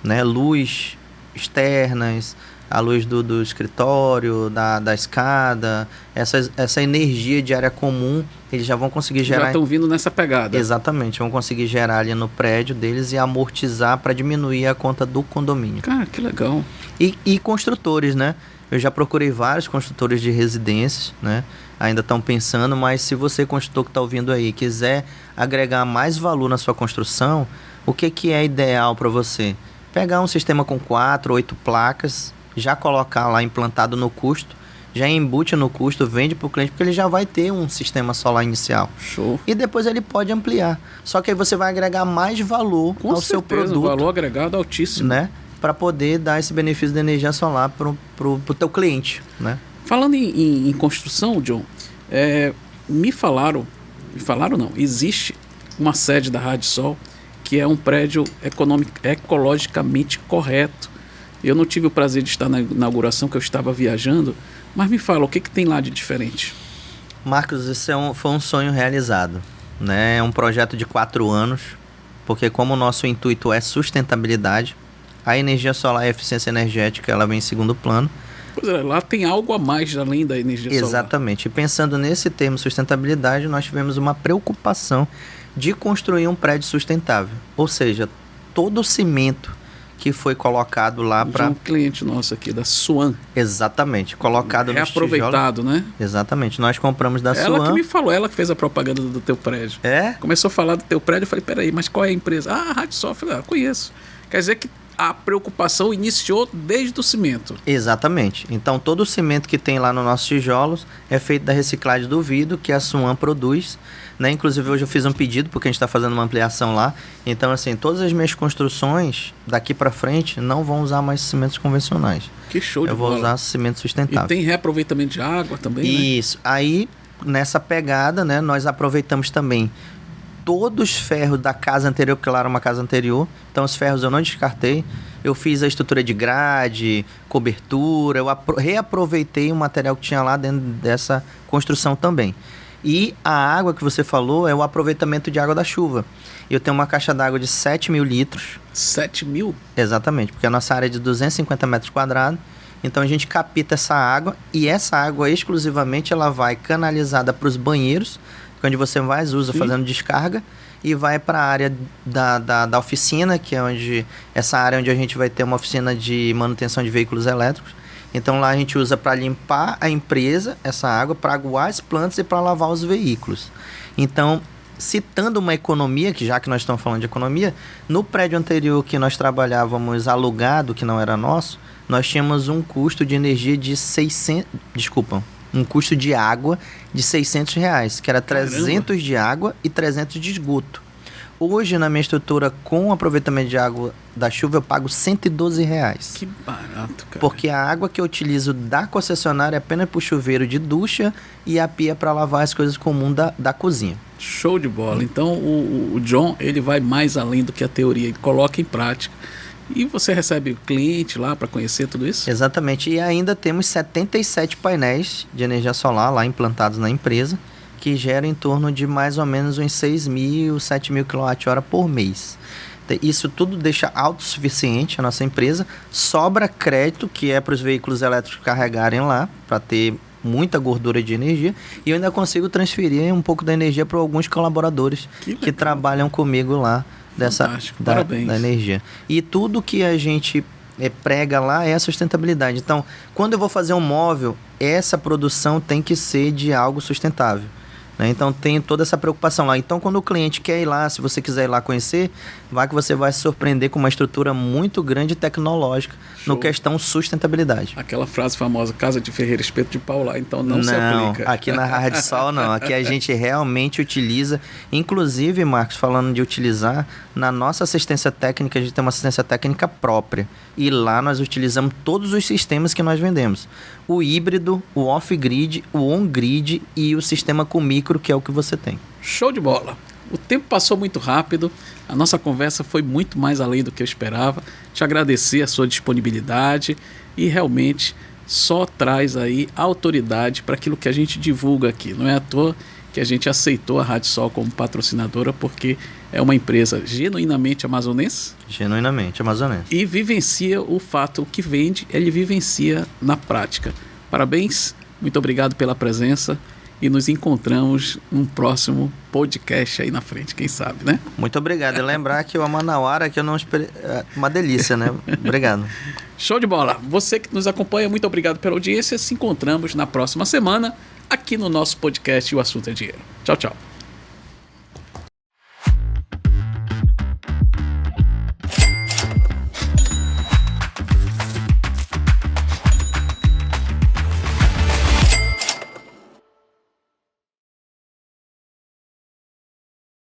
né? Luz externas, a luz do escritório, da escada, essa energia de área comum, eles já vão conseguir gerar... Já estão vindo nessa pegada. Exatamente, vão conseguir gerar ali no prédio deles e amortizar para diminuir a conta do condomínio. Cara, que legal. E construtores, né? Eu já procurei vários construtores de residências, né? Ainda estão pensando, mas se você, construtor que está ouvindo aí, quiser agregar mais valor na sua construção, o que é ideal para você? Pegar um sistema com 4 ou 8 placas, já colocar lá implantado no custo, já embute no custo, vende para o cliente, porque ele já vai ter um sistema solar inicial. Show. E depois ele pode ampliar. Só que aí você vai agregar mais valor ao seu produto. Valor agregado altíssimo. Né? Para poder dar esse benefício de energia solar pro teu cliente, né? Falando em construção, John, me falaram não, existe uma sede da Rádio Sol que é um prédio ecologicamente correto. Eu não tive o prazer de estar na inauguração, que eu estava viajando, mas me fala, o que tem lá de diferente? Marcos, isso foi um sonho realizado, né? É um projeto de 4 anos, porque como o nosso intuito é sustentabilidade, a energia solar e a eficiência energética, ela vem em segundo plano. Pois é, lá tem algo a mais além da energia solar. Exatamente. E pensando nesse termo sustentabilidade, nós tivemos uma preocupação de construir um prédio sustentável. Ou seja, todo o cimento que foi colocado lá para... um cliente nosso aqui, da Suan. Exatamente. Colocado no reaproveitado, né? Exatamente. Nós compramos da Suan. Ela que me falou, ela que fez a propaganda do teu prédio. É? Começou a falar do teu prédio, eu falei, peraí, mas qual é a empresa? Ah, a Rádio Sol. Eu falei, conheço. Quer dizer que a preocupação iniciou desde o cimento. Exatamente. Então, todo o cimento que tem lá nos nossos tijolos é feito da reciclagem do vidro que a Suan produz, né? Inclusive, hoje eu fiz um pedido, porque a gente está fazendo uma ampliação lá. Então, assim, todas as minhas construções, daqui para frente, não vão usar mais cimentos convencionais. Que show de bola. Eu vou usar cimento sustentável. E tem reaproveitamento de água também, Isso. Né? Aí, nessa pegada, né, nós aproveitamos também todos os ferros da casa anterior, porque lá era uma casa anterior. Então, os ferros eu não descartei. Eu fiz a estrutura de grade, cobertura. Eu reaproveitei o material que tinha lá dentro dessa construção também. E a água que você falou é o aproveitamento de água da chuva. Eu tenho uma caixa d'água de 7.000 litros. 7.000? Exatamente, porque a nossa área é de 250 metros quadrados. Então, a gente capta essa água e essa água exclusivamente ela vai canalizada para os banheiros, onde você mais usa fazendo descarga, e vai para a área da oficina, que é essa área onde a gente vai ter uma oficina de manutenção de veículos elétricos. Então lá a gente usa para limpar a empresa essa água, para aguar as plantas e para lavar os veículos. Então citando uma economia, que já que nós estamos falando de economia, no prédio anterior que nós trabalhávamos alugado, que não era nosso, nós tínhamos um custo de energia de um custo de água de R$600, que era 300 de água e 300 de esgoto. Hoje, na minha estrutura, com aproveitamento de água da chuva, eu pago R$112. Que barato, cara. Porque a água que eu utilizo da concessionária é apenas para o chuveiro de ducha e a pia para lavar as coisas comuns da cozinha. Show de bola. Então, o John, ele vai mais além do que a teoria, ele coloca em prática. E você recebe o cliente lá para conhecer tudo isso? Exatamente. E ainda temos 77 painéis de energia solar lá implantados na empresa, que geram em torno de mais ou menos uns 6.000, 7.000 kWh por mês. Isso tudo deixa autossuficiente a nossa empresa. Sobra crédito, que é para os veículos elétricos carregarem lá, para ter muita gordura de energia. E eu ainda consigo transferir um pouco da energia para alguns colaboradores que trabalham comigo lá da energia. E tudo que a gente prega lá é a sustentabilidade. Então, quando eu vou fazer um móvel, essa produção tem que ser de algo sustentável. Então tem toda essa preocupação lá. Então quando o cliente quer ir lá, se você quiser ir lá conhecer, vai que você vai se surpreender com uma estrutura muito grande e tecnológica. Show. No questão sustentabilidade. Aquela frase famosa, casa de ferreiro, espeto de pau lá, então não se aplica. Aqui na Rádio Sol não, aqui a gente realmente utiliza, inclusive, Marcos, falando de utilizar, na nossa assistência técnica, a gente tem uma assistência técnica própria. E lá nós utilizamos todos os sistemas que nós vendemos. O híbrido, o off-grid, o on-grid e o sistema com micro, que é o que você tem. Show de bola! O tempo passou muito rápido, a nossa conversa foi muito mais além do que eu esperava. Te agradecer a sua disponibilidade e realmente só traz aí autoridade para aquilo que a gente divulga aqui. Não é à toa que a gente aceitou a Rádio Sol como patrocinadora, porque é uma empresa genuinamente amazonense. Genuinamente amazonense. E vivencia o fato, o que vende, ele vivencia na prática. Parabéns, muito obrigado pela presença e nos encontramos num próximo podcast aí na frente, quem sabe, né? Muito obrigado. E lembrar que o Amanauara, que eu não esperei, uma delícia, né? Obrigado. Show de bola. Você que nos acompanha, muito obrigado pela audiência. Se encontramos na próxima semana aqui no nosso podcast O Assunto é Dinheiro. Tchau, tchau.